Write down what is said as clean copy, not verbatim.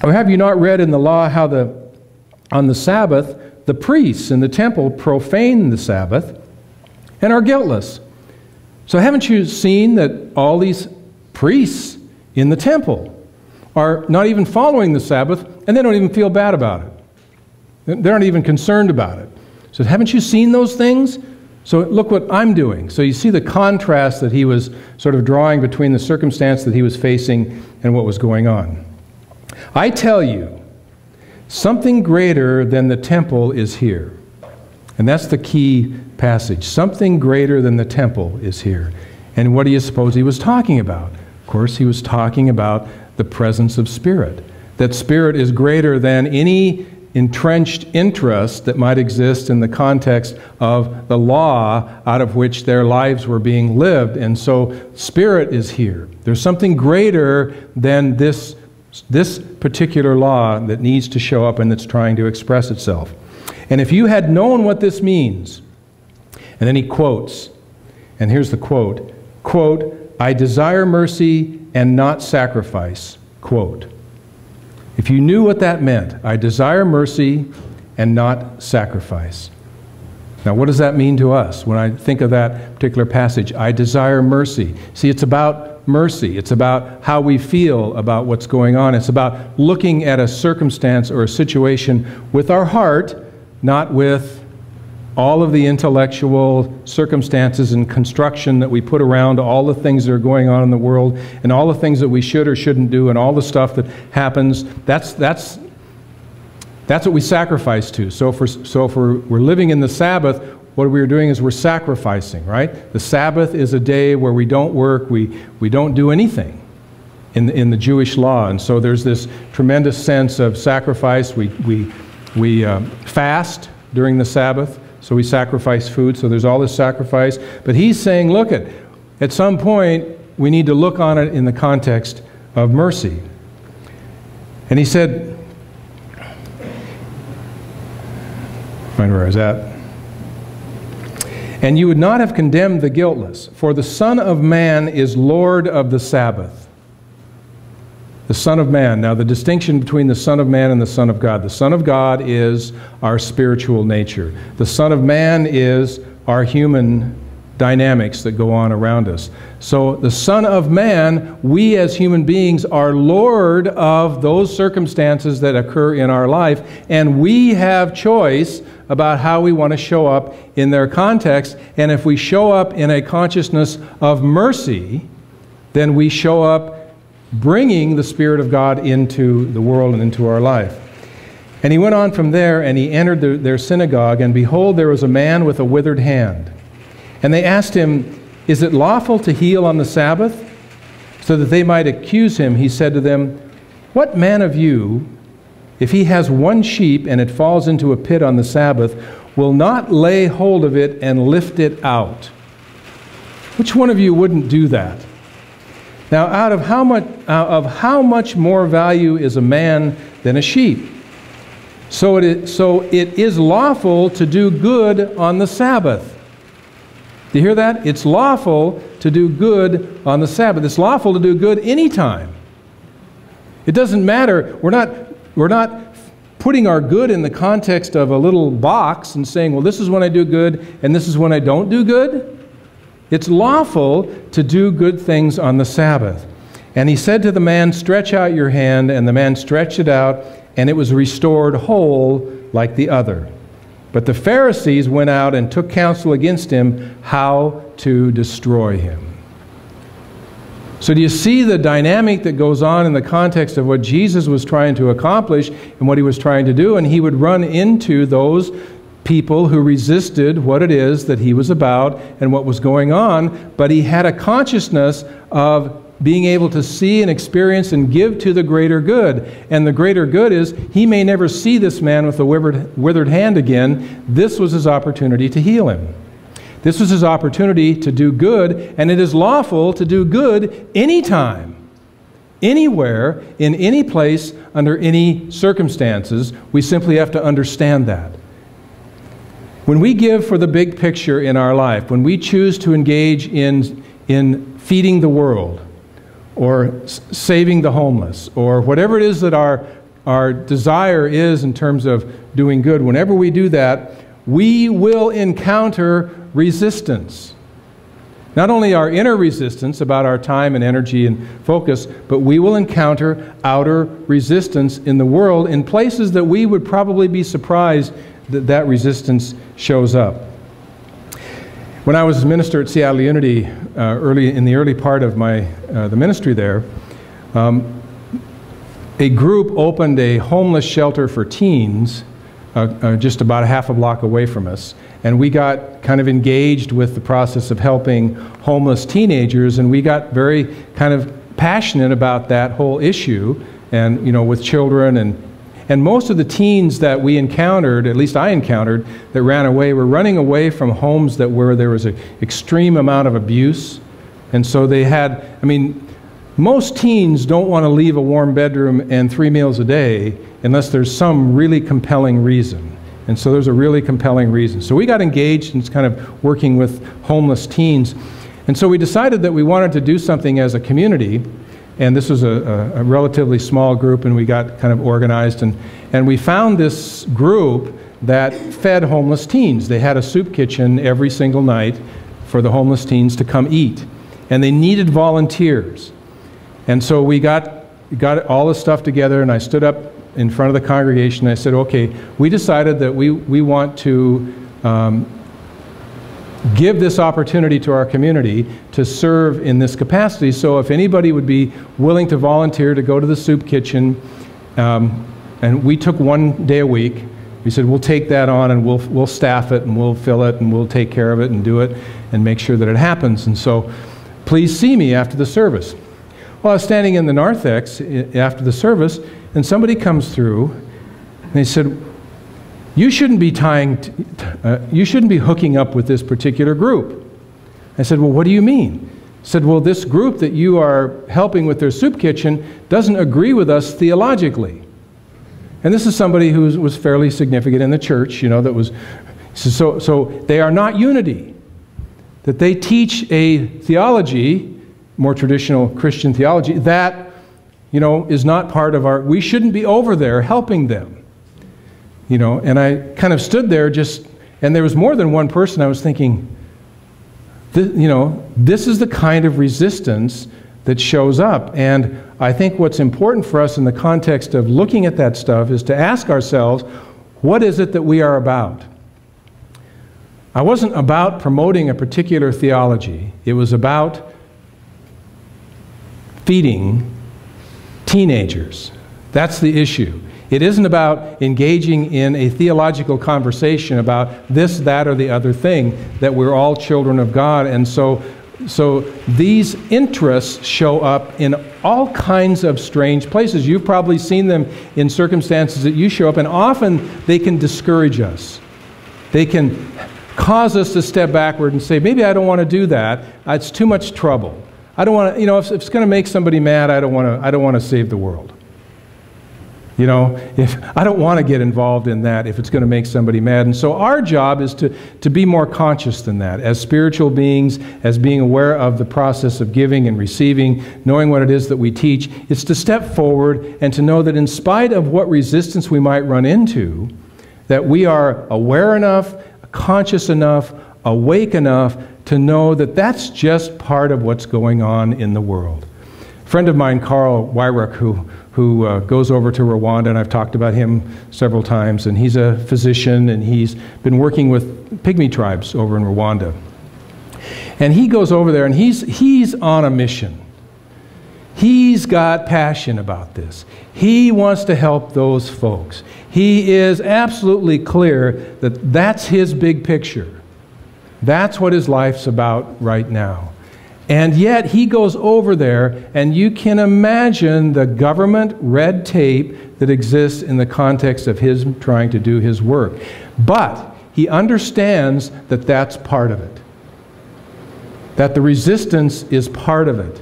Or have you not read in the law how on the Sabbath the priests in the temple profane the Sabbath and are guiltless? So haven't you seen that all these priests in the temple are not even following the Sabbath, and they don't even feel bad about it? They aren't even concerned about it. So haven't you seen those things? So look what I'm doing. So you see the contrast that he was sort of drawing between the circumstance that he was facing and what was going on. I tell you, something greater than the temple is here. And that's the key passage. Something greater than the temple is here. And what do you suppose he was talking about? Of course, he was talking about the presence of Spirit. That Spirit is greater than any entrenched interest that might exist in the context of the law out of which their lives were being lived. And so Spirit is here. There's something greater than this particular law that needs to show up and that's trying to express itself. And if you had known what this means, and then he quotes, and here's the quote, I desire mercy and not sacrifice, quote. If you knew what that meant, I desire mercy and not sacrifice. Now, what does that mean to us when I think of that particular passage? I desire mercy. See, it's about mercy. It's about how we feel about what's going on. It's about looking at a circumstance or a situation with our heart, not with all of the intellectual circumstances and construction that we put around all the things that are going on in the world and all the things that we should or shouldn't do and all the stuff that happens. That's what we sacrifice to. So if we're living in the Sabbath, what we're doing is we're sacrificing, right? The Sabbath is a day where we don't work, we don't do anything in the Jewish law. And so there's this tremendous sense of sacrifice. We fast during the Sabbath. So we sacrifice food, so there's all this sacrifice. But he's saying, look, at some point, we need to look on it in the context of mercy. And he said, find where I was at. And you would not have condemned the guiltless, for the Son of Man is Lord of the Sabbath. The Son of Man. Now, the distinction between the Son of Man and the Son of God. The Son of God is our spiritual nature. The Son of Man is our human dynamics that go on around us. So the Son of Man, we as human beings are Lord of those circumstances that occur in our life, and we have choice about how we want to show up in their context. And if we show up in a consciousness of mercy, then we show up bringing the Spirit of God into the world and into our life. And he went on from there, and he entered their synagogue, and behold, there was a man with a withered hand. And they asked him, is it lawful to heal on the Sabbath? So that they might accuse him, he said to them, what man of you, if he has one sheep and it falls into a pit on the Sabbath, will not lay hold of it and lift it out? Which one of you wouldn't do that? Now, out of how much more value is a man than a sheep? So it is lawful to do good on the Sabbath. Do you hear that? It's lawful to do good on the Sabbath. It's lawful to do good anytime. It doesn't matter. We're not putting our good in the context of a little box and saying, well, this is when I do good and this is when I don't do good. It's lawful to do good things on the Sabbath. And he said to the man, stretch out your hand, and the man stretched it out, and it was restored whole like the other. But the Pharisees went out and took counsel against him how to destroy him. So do you see the dynamic that goes on in the context of what Jesus was trying to accomplish and what he was trying to do? And he would run into those people who resisted what it is that he was about and what was going on, but he had a consciousness of being able to see and experience and give to the greater good. And the greater good is he may never see this man with a withered hand again. This was his opportunity to heal him. This was his opportunity to do good, and it is lawful to do good anytime, anywhere, in any place, under any circumstances. We simply have to understand that. When we give for the big picture in our life, when we choose to engage in feeding the world, or saving the homeless, or whatever it is that our desire is in terms of doing good, whenever we do that, we will encounter resistance. Not only our inner resistance about our time and energy and focus, but we will encounter outer resistance in the world in places that we would probably be surprised that that resistance shows up. When I was a minister at Seattle Unity in the early part of the ministry there, a group opened a homeless shelter for teens just about a half a block away from us. And we got kind of engaged with the process of helping homeless teenagers, and we got very kind of passionate about that whole issue, and with children, and most of the teens that we encountered, at least I encountered, that ran away were running away from homes where there was an extreme amount of abuse. And so they had, most teens don't want to leave a warm bedroom and 3 meals a day unless there's some really compelling reason. And so there's a really compelling reason. So we got engaged in kind of working with homeless teens. And so we decided that we wanted to do something as a community. And this was a relatively small group, and we got kind of organized. And we found this group that fed homeless teens. They had a soup kitchen every single night for the homeless teens to come eat. And they needed volunteers. And so we got all this stuff together, and I stood up in front of the congregation, and I said, okay, we decided that we want to give this opportunity to our community to serve in this capacity. So if anybody would be willing to volunteer to go to the soup kitchen, and we took 1 day a week, we said, we'll take that on, and we'll staff it, and we'll fill it, and we'll take care of it, and do it, and make sure that it happens. And so please see me after the service. Well, I was standing in the narthex after the service, and somebody comes through, and they said, you shouldn't be hooking up with this particular group. I said, well, what do you mean? He said, well, this group that you are helping with their soup kitchen doesn't agree with us theologically. And this is somebody who was fairly significant in the church, that was, so they are not unity. That they teach a theology, more traditional Christian theology, that is not part of we shouldn't be over there helping them. And I kind of stood there and there was more than one person. I was thinking, this is the kind of resistance that shows up. And I think what's important for us in the context of looking at that stuff is to ask ourselves, what is it that we are about? I wasn't about promoting a particular theology. It was about feeding teenagers. That's the issue. It isn't about engaging in a theological conversation about this, that, or the other thing, that we're all children of God. And so these interests show up in all kinds of strange places. You've probably seen them in circumstances that you show up, and often they can discourage us. They can cause us to step backward and say, maybe I don't want to do that. It's too much trouble. I don't want to, if it's going to make somebody mad, I don't want to save the world. If I don't want to get involved in that if it's going to make somebody mad. And so our job is to be more conscious than that. As spiritual beings, as being aware of the process of giving and receiving, knowing what it is that we teach, it's to step forward and to know that in spite of what resistance we might run into, that we are aware enough, conscious enough, awake enough to know that that's just part of what's going on in the world. A friend of mine, Carl Wyrick, who goes over to Rwanda, and I've talked about him several times, and he's a physician, and he's been working with pygmy tribes over in Rwanda. And he goes over there, and he's on a mission. He's got passion about this. He wants to help those folks. He is absolutely clear that that's his big picture. That's what his life's about right now. And yet he goes over there, and you can imagine the government red tape that exists in the context of his trying to do his work. But he understands that that's part of it. That the resistance is part of it.